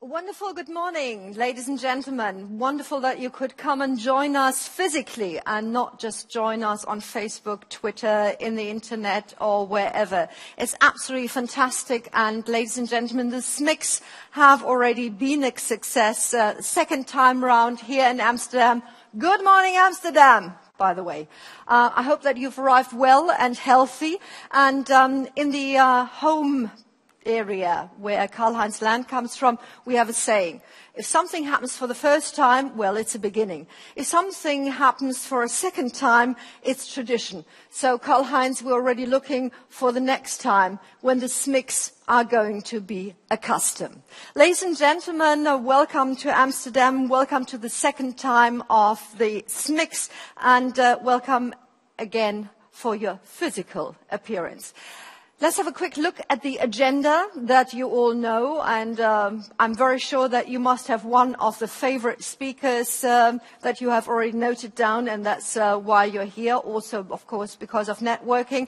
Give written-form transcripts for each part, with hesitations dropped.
Wonderful good morning, ladies and gentlemen. Wonderful that you could come and join us physically and not just join us on Facebook, Twitter, in the internet or wherever. It's absolutely fantastic. And ladies and gentlemen, the SMICS have already been a success. Second time round here in Amsterdam. Good morning, Amsterdam, by the way. I hope that you've arrived well and healthy. And in the home area where Karl-Heinz land comes from, we have a saying. If something happens for the first time, well, it's a beginning. If something happens for a second time, it's tradition. So Karl-Heinz, we're already looking for the next time when the SMICS are going to be a custom. Ladies and gentlemen, welcome to Amsterdam. Welcome to the second time of the SMICS, and welcome again for your physical appearance. Let's have a quick look at the agenda that you all know, and I'm very sure that you must have one of the favorite speakers that you have already noted down, and that's why you're here, also, of course, because of networking.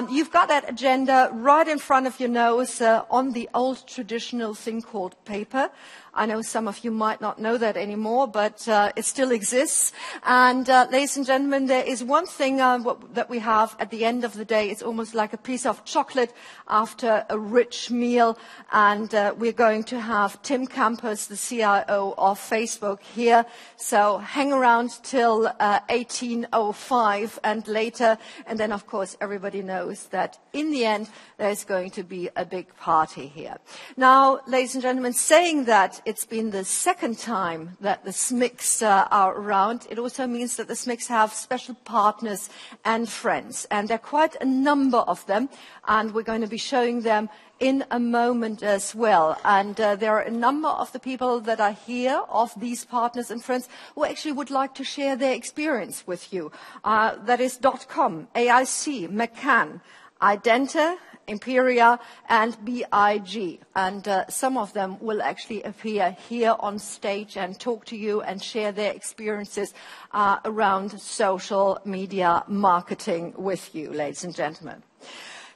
You've got that agenda right in front of your nose on the old traditional thing called paper. I know some of you might not know that anymore, but it still exists. And ladies and gentlemen, there is one thing that we have at the end of the day. It's almost like a piece of chocolate after a rich meal. And we're going to have Tim Campers, the CIO of Facebook, here. So hang around till 18:05 and later. And then, of course, everybody knows that in the end, there's going to be a big party here. Now, ladies and gentlemen, saying that, it's been the second time that the SMICS are around. It also means that the SMICS have special partners and friends. And there are quite a number of them. And we're going to be showing them in a moment as well. And there are a number of the people that are here, of these partners and friends, who actually would like to share their experience with you. That is .com, AIC, McCann, Identa, Imperia and BIG, and some of them will actually appear here on stage and talk to you and share their experiences around social media marketing with you, ladies and gentlemen.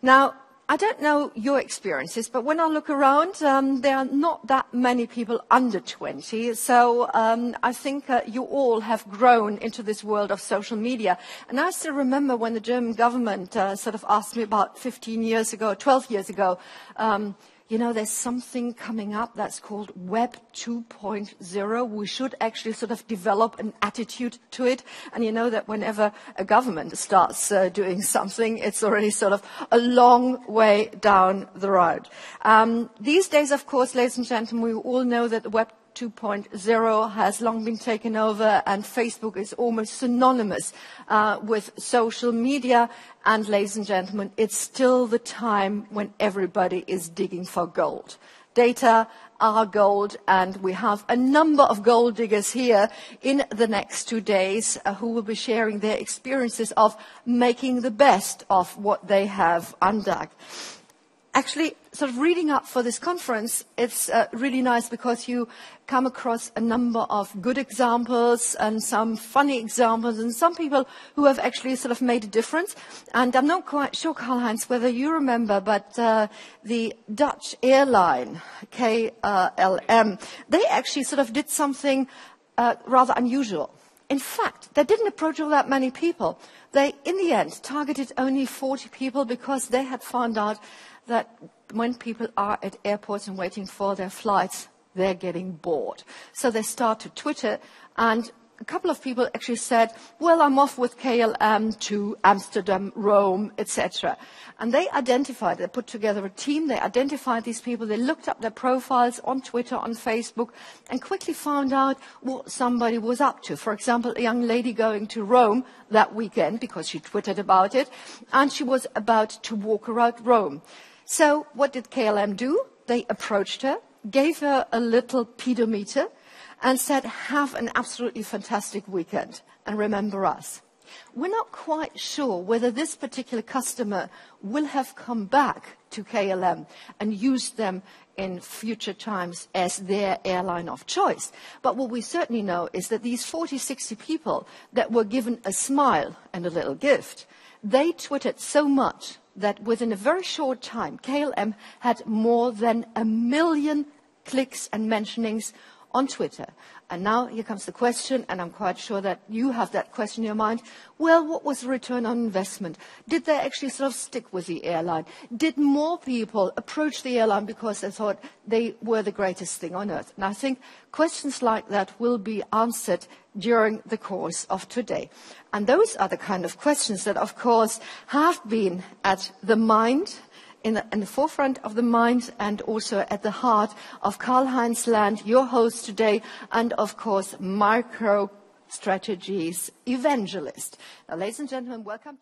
Now, I don't know your experiences, but when I look around, there are not that many people under 20. So I think you all have grown into this world of social media. And I still remember when the German government sort of asked me about 15 years ago, 12 years ago, you know, there's something coming up that's called Web 2.0. We should actually sort of develop an attitude to it. And you know that whenever a government starts doing something, it's already sort of a long way down the road. These days, of course, ladies and gentlemen, we all know that the Web 2.0 has long been taken over, and Facebook is almost synonymous with social media. And ladies and gentlemen, it's still the time when everybody is digging for gold. Data are gold, and we have a number of gold diggers here in the next 2 days who will be sharing their experiences of making the best of what they have undug. Actually, sort of reading up for this conference, it's really nice because you come across a number of good examples and some funny examples and some people who have actually sort of made a difference. And I'm not quite sure, Karl-Heinz, whether you remember, but the Dutch airline, KLM, they actually sort of did something rather unusual. In fact, they didn't approach all that many people. They, in the end, targeted only 40 people because they had found out that when people are at airports and waiting for their flights, they're getting bored. So they start to Twitter, and a couple of people actually said, well, I'm off with KLM to Amsterdam, Rome, etc. And they put together a team, they identified these people, they looked up their profiles on Twitter, on Facebook, and quickly found out what somebody was up to. For example, a young lady going to Rome that weekend, because she Twittered about it, and she was about to walk around Rome. So what did KLM do? They approached her, gave her a little pedometer, and said, have an absolutely fantastic weekend, and remember us. We're not quite sure whether this particular customer will have come back to KLM and used them in future times as their airline of choice. But what we certainly know is that these 40, 60 people that were given a smile and a little gift, they twittered so much that within a very short time, KLM had more than 1 million clicks and mentionings on Twitter. And now here comes the question, and I'm quite sure that you have that question in your mind. Well, what was the return on investment? Did they actually sort of stick with the airline? Did more people approach the airline because they thought they were the greatest thing on earth? And I think questions like that will be answered during the course of today. And those are the kind of questions that, of course, have been at the mind, in the forefront of the mind, and also at the heart of Karl-Heinz Land, your host today, and of course, micro strategies evangelist. Now, ladies and gentlemen, welcome.